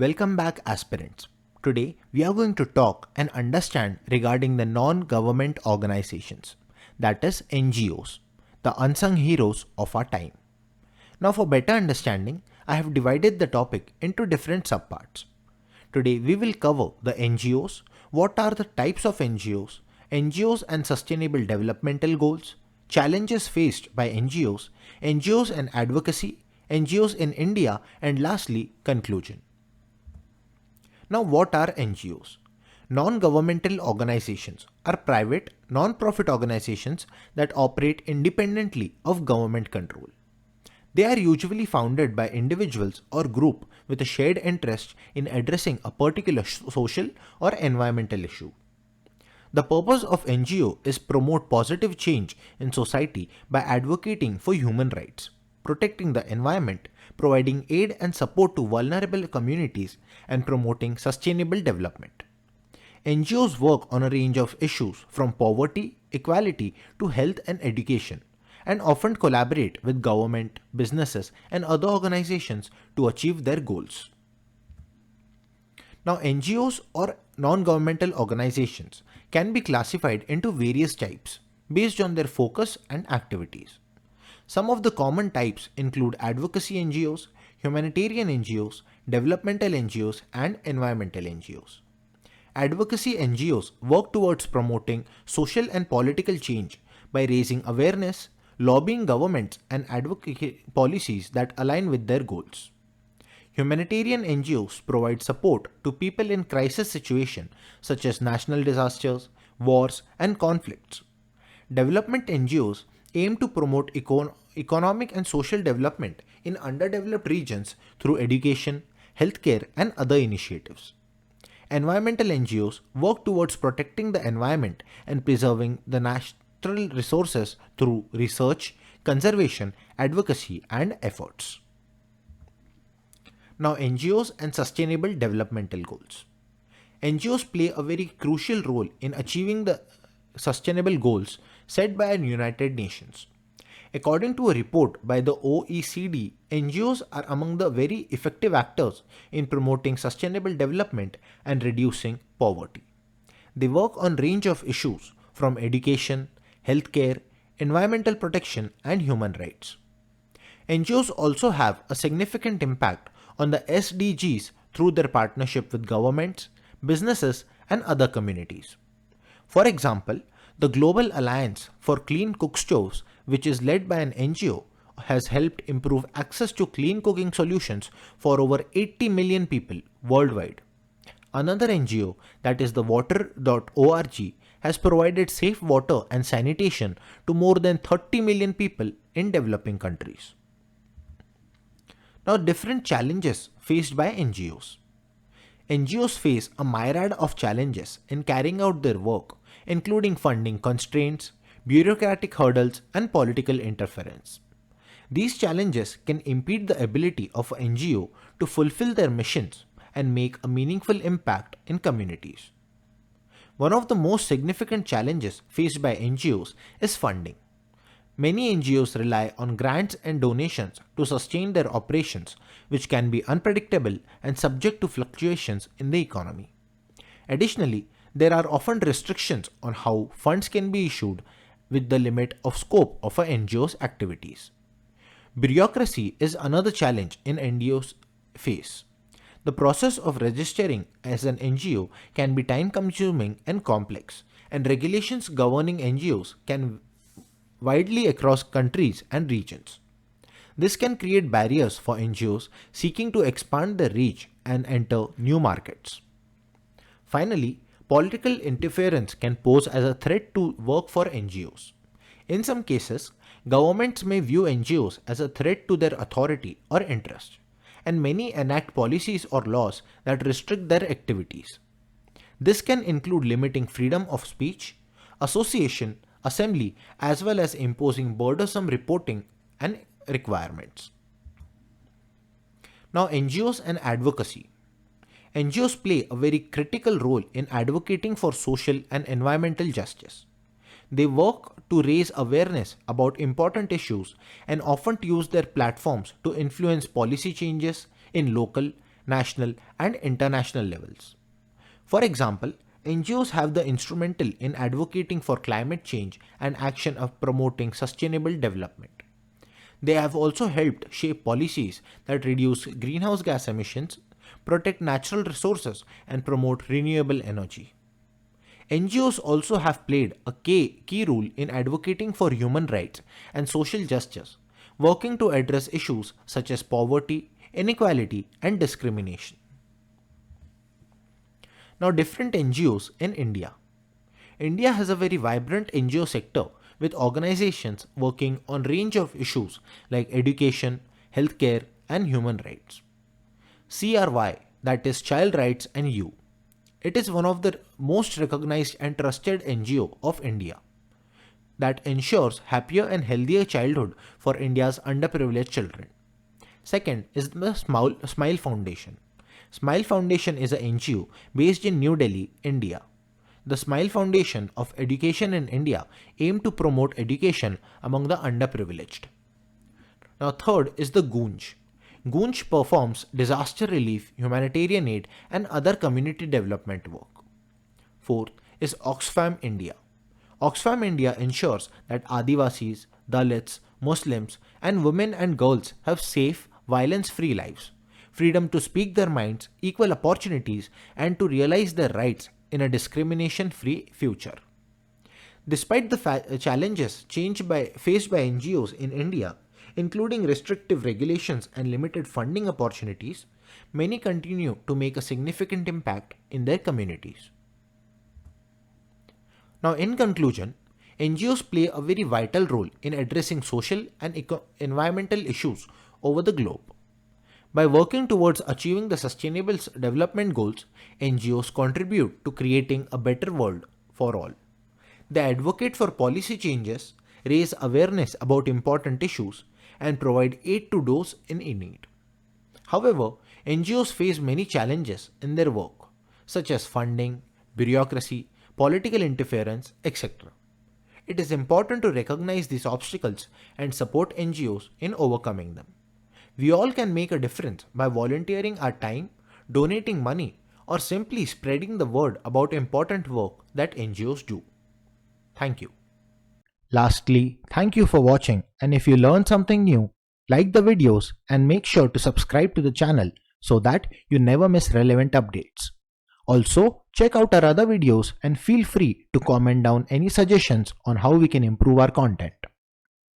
Welcome back, aspirants. Today, we are going to talk and understand regarding the non-government organizations, that is NGOs, the unsung heroes of our time. Now, for better understanding, I have divided the topic into different subparts. Today, we will cover the NGOs, what are the types of NGOs, NGOs and sustainable developmental goals, challenges faced by NGOs, NGOs and advocacy, NGOs in India, and lastly, conclusion. Now, what are NGOs? Non-governmental organizations are private, non-profit organizations that operate independently of government control. They are usually founded by individuals or group with a shared interest in addressing a particular social or environmental issue. The purpose of NGO is promote positive change in society by advocating for human rights, protecting the environment, providing aid and support to vulnerable communities, and promoting sustainable development. NGOs work on a range of issues from poverty, equality to health and education, and often collaborate with government, businesses, and other organizations to achieve their goals. Now, NGOs or non-governmental organizations can be classified into various types based on their focus and activities. Some of the common types include advocacy NGOs, humanitarian NGOs, developmental NGOs, and environmental NGOs. Advocacy NGOs work towards promoting social and political change by raising awareness, lobbying governments, and advocating policies that align with their goals. Humanitarian NGOs provide support to people in crisis situations such as national disasters, wars, and conflicts. Development NGOs aim to promote economic and social development in underdeveloped regions through education, healthcare, and other initiatives. Environmental NGOs work towards protecting the environment and preserving the natural resources through research, conservation, advocacy, and efforts. Now, NGOs and sustainable developmental goals. NGOs play a very crucial role in achieving the sustainable goals set by the United Nations. According to a report by the OECD, NGOs are among the very effective actors in promoting sustainable development and reducing poverty. They work on a range of issues from education, healthcare, environmental protection, and human rights. NGOs also have a significant impact on the SDGs through their partnership with governments, businesses, and other communities. For example, the Global Alliance for Clean Cook Stoves, which is led by an NGO, has helped improve access to clean cooking solutions for over 80 million people worldwide. Another NGO, that is the water.org, has provided safe water and sanitation to more than 30 million people in developing countries. Now, different challenges faced by NGOs. NGOs face a myriad of challenges in carrying out their work, including funding constraints, bureaucratic hurdles, and political interference. These challenges can impede the ability of an NGO to fulfill their missions and make a meaningful impact in communities. One of the most significant challenges faced by NGOs is funding. Many NGOs rely on grants and donations to sustain their operations, which can be unpredictable and subject to fluctuations in the economy. Additionally, there are often restrictions on how funds can be issued with the limit of scope of an NGO's activities. Bureaucracy is another challenge in NGOs face. The process of registering as an NGO can be time-consuming and complex, and regulations governing NGOs can widely across countries and regions. This can create barriers for NGOs seeking to expand their reach and enter new markets. Finally, political interference can pose as a threat to work for NGOs. In some cases, governments may view NGOs as a threat to their authority or interest, and many enact policies or laws that restrict their activities. This can include limiting freedom of speech, association, assembly, as well as imposing burdensome reporting and requirements. Now, NGOs and advocacy. NGOs play a very critical role in advocating for social and environmental justice. They work to raise awareness about important issues and often use their platforms to influence policy changes in local, national, and international levels. For example, NGOs have the instrumental in advocating for climate change and action of promoting sustainable development. They have also helped shape policies that reduce greenhouse gas emissions, protect natural resources, and promote renewable energy. NGOs also have played a key role in advocating for human rights and social justice, working to address issues such as poverty, inequality, and discrimination. Now, different NGOs in India. India has a very vibrant NGO sector with organizations working on range of issues like education, healthcare, and human rights. CRY, that is Child Rights and You. It is one of the most recognized and trusted NGO of India that ensures happier and healthier childhood for India's underprivileged children. Second is the Smile Foundation. Smile Foundation is an NGO based in New Delhi, India. The Smile Foundation of Education in India aims to promote education among the underprivileged. Now third is the Gunj. Gunj performs disaster relief, humanitarian aid, and other community development work. Fourth is Oxfam India. Oxfam India ensures that Adivasis, Dalits, Muslims, and women and girls have safe, violence-free lives, freedom to speak their minds, equal opportunities, and to realize their rights in a discrimination-free future. Despite the challenges faced by NGOs in India, including restrictive regulations and limited funding opportunities, many continue to make a significant impact in their communities. Now, in conclusion, NGOs play a very vital role in addressing social and environmental issues over the globe. By working towards achieving the Sustainable Development Goals, NGOs contribute to creating a better world for all. They advocate for policy changes, raise awareness about important issues, and provide aid to those in need. However, NGOs face many challenges in their work, such as funding, bureaucracy, political interference, etc. It is important to recognize these obstacles and support NGOs in overcoming them. We all can make a difference by volunteering our time, donating money, or simply spreading the word about important work that NGOs do. Thank you. Lastly, thank you for watching, and if you learned something new, like the videos and make sure to subscribe to the channel so that you never miss relevant updates. Also, check out our other videos and feel free to comment down any suggestions on how we can improve our content.